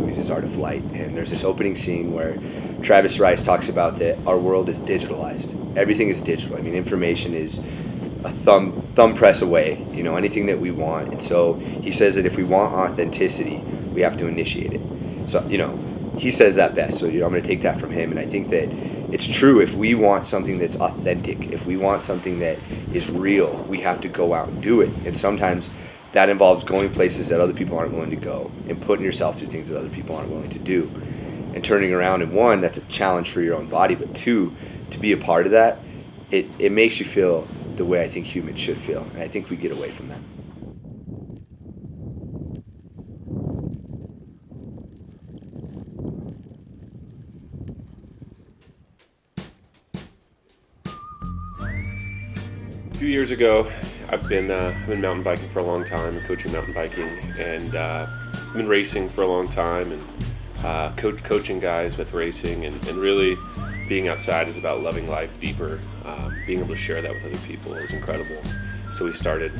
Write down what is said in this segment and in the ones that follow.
movies is Art of Flight, and there's this opening scene where Travis Rice talks about that our world is digitalized. Everything is digital. I mean, information is a thumb press away, you know, anything that we want. And so he says that if we want authenticity, we have to initiate it. So, you know, he says that best. So, you know, I'm going to take that from him. And I think that it's true. If we want something that's authentic, if we want something that is real, we have to go out and do it. And sometimes that involves going places that other people aren't willing to go and putting yourself through things that other people aren't willing to do. And turning around, and one, that's a challenge for your own body, but two, to be a part of that, it makes you feel the way I think humans should feel. And I think we get away from that. A few years ago, I've been mountain biking for a long time, coaching mountain biking, and I've been racing for a long time, and coaching guys with racing, and really being outside is about loving life deeper. Being able to share that with other people is incredible. So we started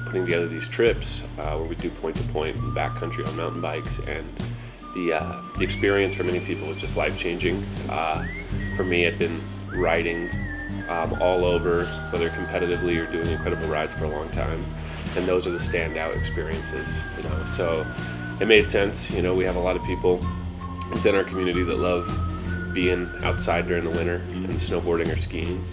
putting together these trips where we do point-to-point and backcountry on mountain bikes, and the experience for many people was just life-changing. For me, I'd been riding all over, whether competitively or doing incredible rides for a long time, and those are the standout experiences, you know. So it made sense. You know, we have a lot of people within our community that love being outside during the winter and snowboarding or skiing.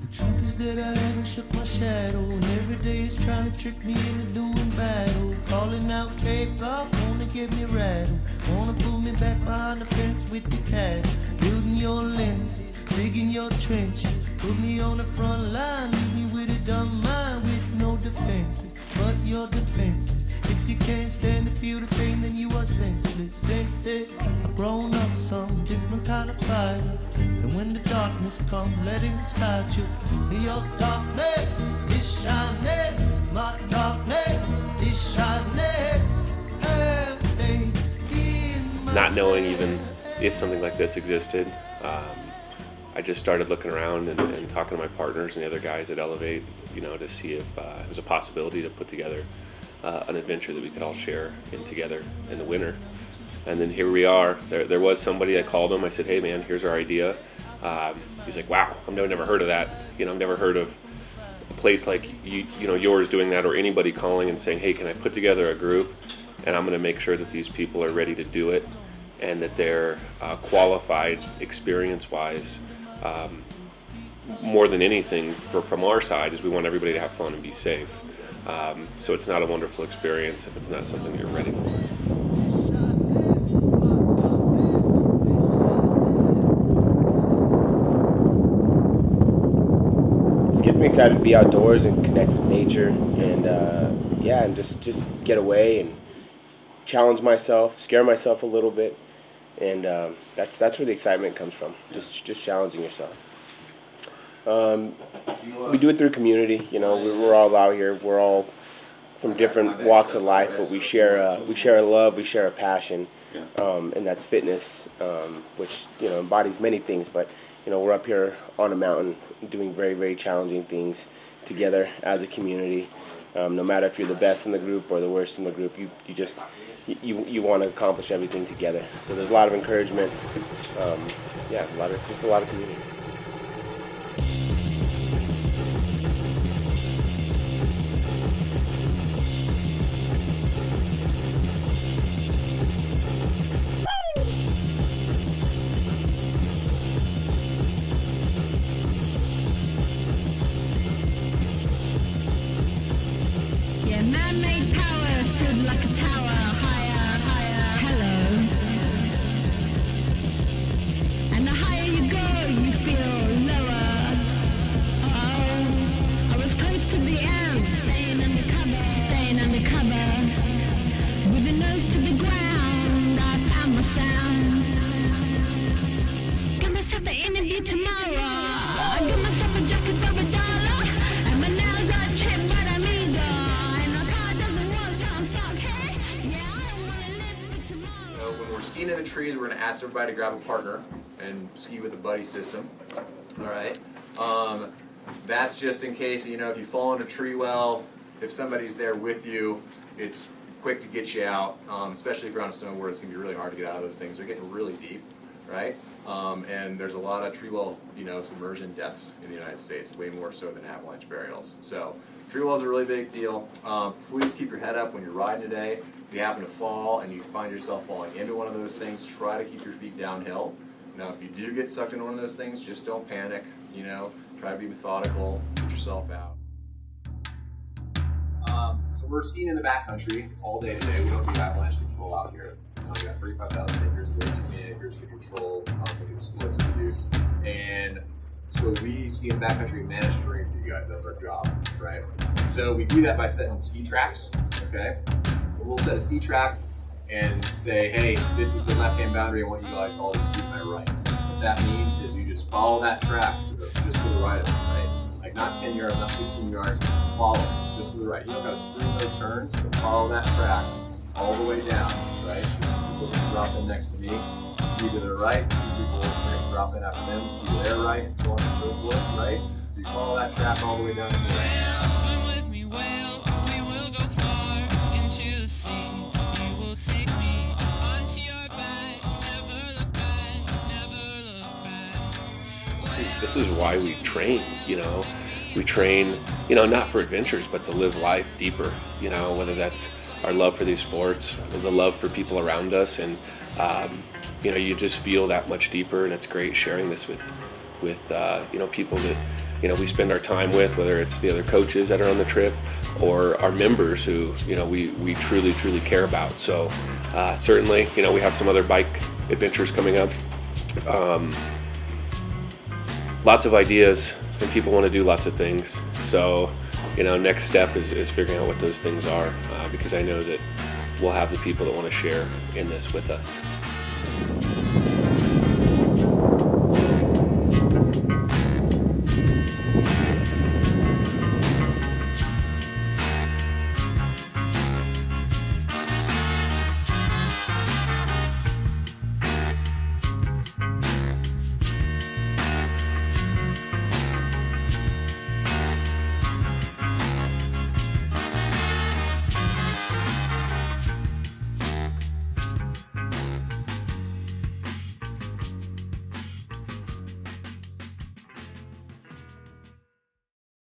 The truth is that I haven't shook my shadow, and every day is trying to trick me into doing battle. Calling out faith, God, wanna get me rattled. Wanna pull me back behind the fence with the cattle. Building your lenses, digging your trenches. Put me on the front line, leave me with a dumb mind with no defenses. But your defenses, if you can't stand to feel the pain, then you are senseless. Since this, I've grown up some different kind of fighter. And when the darkness comes, let it inside you. Your darkness is shining, my darkness is shining. Not knowing even if something like this existed, I just started looking around and talking to my partners and the other guys at Elevate, you know, to see if it was a possibility to put together an adventure that we could all share together in the winter. And then here we are. There was somebody, I called him, I said, hey man, here's our idea. He's like, wow, I've never heard of that. You know, I've never heard of a place like you know, yours doing that, or anybody calling and saying, hey, can I put together a group, and I'm going to make sure that these people are ready to do it, and that they're qualified experience-wise. More than anything, from our side, is we want everybody to have fun and be safe. So it's not a wonderful experience if it's not something you're ready for. Gets me excited to be outdoors and connect with nature, and and just get away and challenge myself, scare myself a little bit, and that's where the excitement comes from. Just challenging yourself. We do it through community. You know, we're all out here. We're all from different walks of life, but we share a love, we share a passion, and that's fitness, which, you know, embodies many things. But you know, we're up here on a mountain doing very, very challenging things together as a community. No matter if you're the best in the group or the worst in the group, you want to accomplish everything together. So there's a lot of encouragement. A lot of community. Man-made power stood like a tower, higher, higher, hello. And the higher you go, you feel lower. Oh, I was close to the ends, staying under cover. With a nose to the ground, I found my sound. Give myself the interview tomorrow. I give myself a jacket for $1, and my nails are chipped, but I'm eager. When we're skiing in the trees, we're going to ask everybody to grab a partner and ski with a buddy system. All right. That's just in case, you know, if you fall in a tree well, if somebody's there with you, it's quick to get you out, especially if you're on a snowboard. It's gonna be really hard to get out of those things. They're getting really deep, right? And there's a lot of tree well, submersion deaths in the United States, way more so than avalanche burials. So tree well is a really big deal. Please keep your head up when you're riding today. If you happen to fall and you find yourself falling into one of those things, try to keep your feet downhill. Now, if you do get sucked into one of those things, just don't panic. Try to be methodical, get yourself out. So we're skiing in the backcountry all day today. We don't do avalanche control out here. We got 35,000 acres, way too many acres to control with explosive use. And so we ski in the backcountry and manage terrain for you guys. That's our job, right? So we do that by setting ski tracks, okay? We'll set a ski track and say, hey, this is the left-hand boundary. I want you guys all to ski to my right. What that means is you just follow that track just to the right of it, right? Like not 10 yards, not 15 yards, follow it, just to the right. You don't gotta sprint those turns, but follow that track all the way down, right? So 2 people can drop in next to me, ski to their right, 2 people can drop in after them, ski to their right, and so on and so forth, right? So you follow that track all the way down to the right. Swim with me, whale. We will go far into the sea. You will take me onto your back. Never look back, never look back. This is why we train, We train, not for adventures, but to live life deeper, whether that's our love for these sports, the love for people around us, and, you just feel that much deeper, and it's great sharing this with people that, we spend our time with, whether it's the other coaches that are on the trip or our members who, we truly, truly care about. So certainly, we have some other bike adventures coming up. Lots of ideas, and people want to do lots of things. So, next step is figuring out what those things are, because I know that we'll have the people that want to share in this with us.